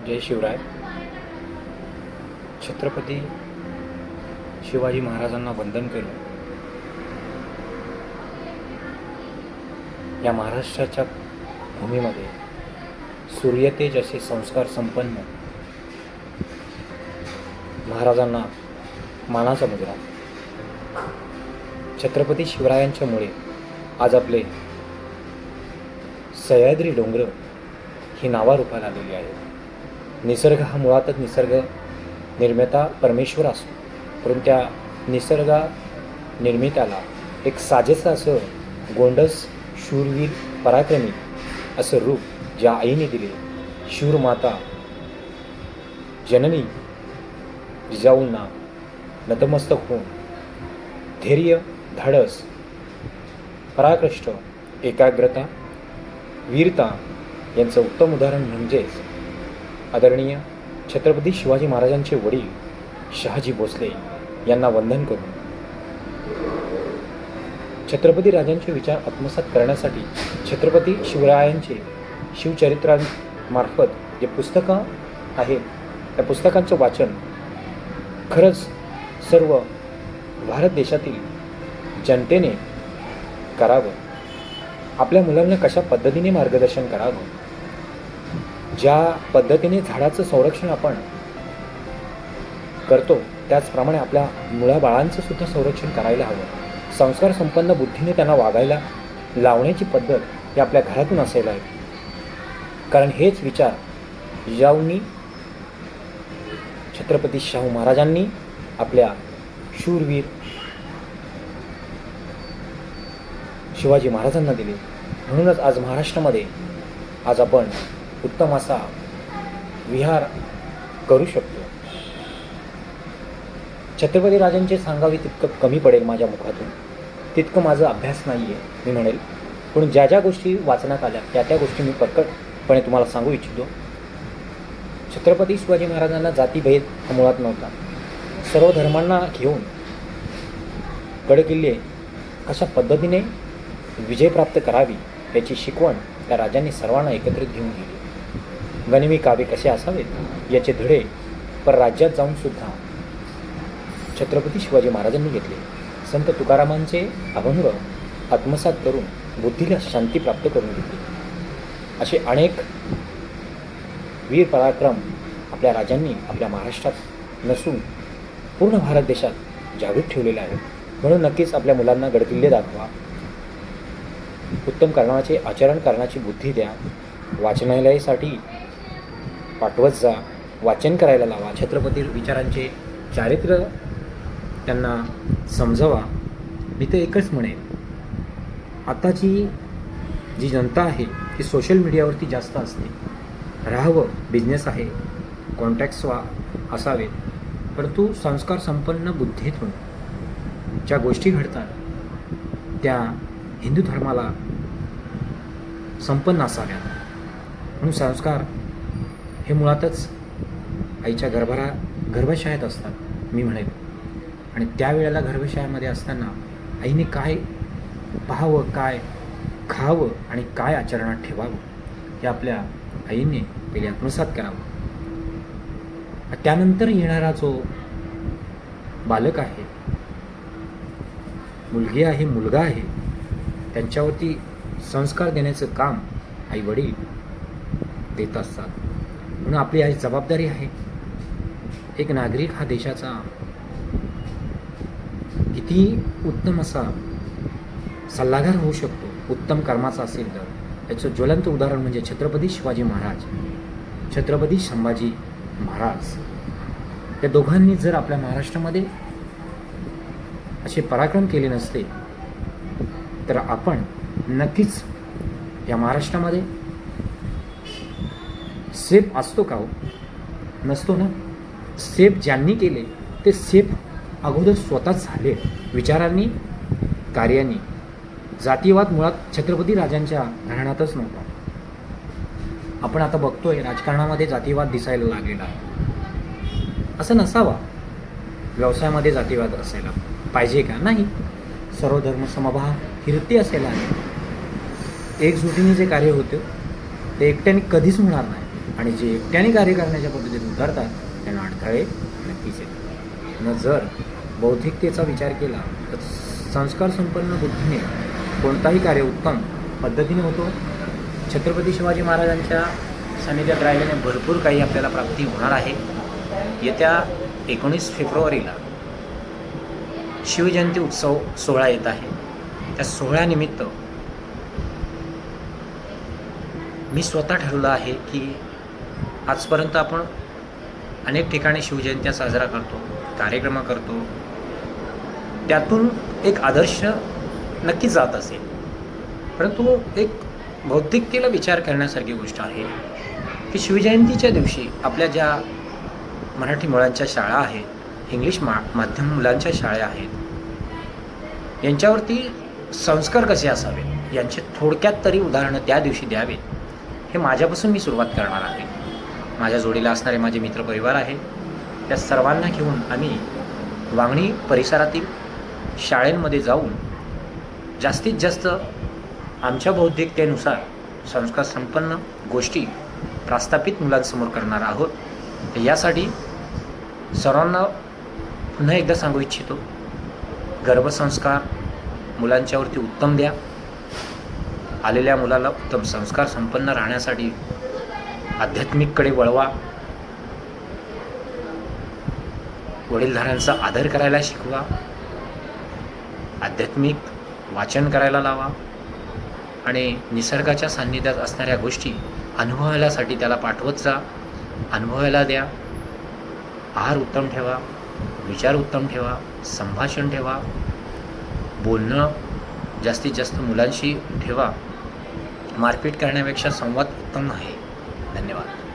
जय शिवराय. छत्रपती शिवाजी महाराजांना वंदन करून या महाराष्ट्राच्या भूमीमध्ये सूर्यतेज असे संस्कार संपन्न महाराजांना मानाचा मुजरा. छत्रपती शिवरायांच्यामुळे आज आपले सह्याद्री डोंगर ही नावारूपाला आलेली आहे. निसर्ग हा मुळातच निसर्ग निर्माता परमेश्वर असतो, परंतु त्या निसर्ग निर्मिताला एक साजेसं असं गोंडस शूरवीर पराक्रमी असं रूप ज्या आईने दिले, शूरमाता जननी जिजाऊंना नतमस्तक होऊन धैर्य, धाडस, पराक्रष्ट, एकाग्रता, वीरता यांचं उत्तम उदाहरण म्हणजेच आदरणीय छत्रपती शिवाजी महाराजांचे वडील शहाजी भोसले यांना वंदन करून छत्रपती राजांचे विचार आत्मसात करण्यासाठी छत्रपती शिवरायांचे शिवचरित्रांमार्फत जे पुस्तकं आहेत त्या पुस्तकांचं वाचन खरंच सर्व भारत देशातील जनतेने करावं. आपल्या मुलांना कशा पद्धतीने मार्गदर्शन करावं, ज्या पद्धतीने झाडाचं संरक्षण आपण करतो त्याचप्रमाणे आपल्या मुलाबाळांचं सुद्धा संरक्षण करायला हवं. संस्कार संपन्न बुद्धीने त्यांना वागायला लावण्याची पद्धत ही आपल्या घरातून असायला हवी. कारण हेच विचार जिजाऊंनी, छत्रपती शाहू महाराजांनी आपल्या शूरवीर शिवाजी महाराजांना दिले. म्हणूनच आज महाराष्ट्रामध्ये आज आपण उत्तम असा विहार करू शकतो. छत्रपती राजांचे सांगावे तितकं कमी पडेल माझ्या मुखातून, तितकं माझा अभ्यास नाही आहे मी म्हणेल. पण ज्या ज्या गोष्टी वाचण्यात आल्या त्या त्या गोष्टी मी प्रकटपणे तुम्हाला सांगू इच्छितो. छत्रपती शिवाजी महाराजांना जातीभेद हा मुळात नव्हता. सर्व धर्मांना घेऊन गडकिल्ले कशा पद्धतीने विजय प्राप्त करावी याची शिकवण त्या राजांनी सर्वांना एकत्रित घेऊन गेली. गनिमी काव्य कसे असावेत याचे धडे पर राज्यात जाऊन सुद्धा छत्रपती शिवाजी महाराजांनी घेतले. संत तुकारामांचे अभंग आत्मसात करून बुद्धीला शांती प्राप्त करून घेतली. असे अनेक वीर पराक्रम आपल्या राजांनी आपल्या महाराष्ट्रात नसून पूर्ण भारत देशात जागृत ठेवलेले आहे. म्हणून नक्कीच आपल्या मुलांना गडकिल्ले दाखवा, उत्तम कारणाचे आचरण करण्याची बुद्धी द्या, वाचनालयासाठी पाठवत जा, वाचन करायला लावा, छत्रपती विचारांचे चारित्र्य त्यांना समजावा. मी तर एकच म्हणेन, आताची जी जनता आहे ती सोशल मीडियावरती जास्त असते. राहावं, बिझनेस आहे, कॉन्टॅक्ट्स असावेत, परंतु संस्कार संपन्न बुद्धीतून ज्या गोष्टी घडतात त्या हिंदू धर्माला संपन्न असाव्यात. म्हणून संस्कार हे मुळातच आईच्या गर्भशयात असतात मी म्हणेन. आणि त्यावेळेला गर्भशयामध्ये असताना आईने काय पाहावं, काय खावं आणि काय आचरणात ठेवावं हे आपल्या आईने पहिले आत्मसात करावं. त्यानंतर येणारा जो बालक आहे, मुलगी आहे, मुलगा आहे, त्यांच्यावरती संस्कार देण्याचं काम आई वडील देत असतात. म्हणून आपली आज जबाबदारी आहे. एक नागरिक हा देशाचा किती उत्तम असा सल्लागार होऊ शकतो उत्तम कर्माचा असेल तर. याचं ज्वलंत उदाहरण म्हणजे छत्रपती शिवाजी महाराज, छत्रपती संभाजी महाराज. या दोघांनी जर आपल्या महाराष्ट्रामध्ये असे पराक्रम केले नसते तर आपण नक्कीच या महाराष्ट्रामध्ये सेफ असतो का हो? नसतो ना. सेफ ज्यांनी केले ते सेफ अगोदर स्वतःच झाले, विचारांनी, कार्यांनी. जातीवाद मुळात छत्रपती राजांच्या घराण्यातच नव्हता. आपण आता बघतोय राजकारणामध्ये जातीवाद दिसायला लागलेला आहे. असं नसावा. व्यवसायामध्ये जातीवाद असायला पाहिजे का? नाही. सर्व धर्म समभाव कीर्ती असायला आहे. एकजुटीने जे कार्य होते ते एकट्याने कधीच होणार नाही. आणि जे एकट्याने कार्य करण्याच्या पद्धतीत उतरतात त्यांना अडथळे नक्कीच येतात. न जर बौद्धिकतेचा विचार केला तर संस्कार संपन्न बुद्धीने कोणताही कार्य उत्तम पद्धतीने होतो. छत्रपती शिवाजी महाराजांच्या सानिध्यात राहिल्याने भरपूर काही आपल्याला प्राप्ती होणार आहे. येत्या 19 फेब्रुवारीला शिवजयंती उत्सव सोहळा येत आहे. त्या सोहळ्यानिमित्त मी स्वतः ठरवलं आहे की आजपर्यंत आपण अनेक ठिकाणी शिवजयंत्या साजरा करतो, कार्यक्रम करतो, त्यातून एक आदर्श नक्कीच जात असेल, परंतु एक बौद्धिकतेला विचार करण्यासारखी गोष्ट आहे की शिवजयंतीच्या दिवशी आपल्या ज्या मराठी मुलांच्या शाळा आहेत, इंग्लिश माध्यम मुलांच्या शाळा आहेत, यांच्यावरती संस्कार कसे असावेत यांचे थोडक्यात तरी उदाहरणं त्या दिवशी द्यावेत. हे माझ्यापासून मी सुरुवात करणार आहे. माझ्या जोडीला असणारे माझे मित्रपरिवार आहे, त्या सर्वांना घेऊन आम्ही वांगणी परिसरातील शाळेंमध्ये जाऊन जास्तीत जास्त आमच्या बौद्धिकतेनुसार संस्कार संपन्न गोष्टी प्रस्थापित मुलांसमोर करणार आहोत. तर यासाठी सर्वांना पुन्हा एकदा सांगू इच्छितो, गर्भसंस्कार मुलांच्यावरती उत्तम द्या. आलेल्या मुलाला उत्तम संस्कार संपन्न राहण्यासाठी आध्यात्मिककडे वळवा. वडीलधाऱ्यांचा आदर करायला शिकवा. आध्यात्मिक वाचन करायला लावा आणि निसर्गाच्या सान्निध्यात असणाऱ्या गोष्टी अनुभवायलासाठी त्याला पाठवत जा. अनुभवायला द्या. आहार उत्तम ठेवा, विचार उत्तम ठेवा, संभाषण ठेवा, बोलणं जास्तीत जास्त मुलांशी ठेवा. मारपीट करण्यापेक्षा संवाद उत्तम आहे. धन्यवाद.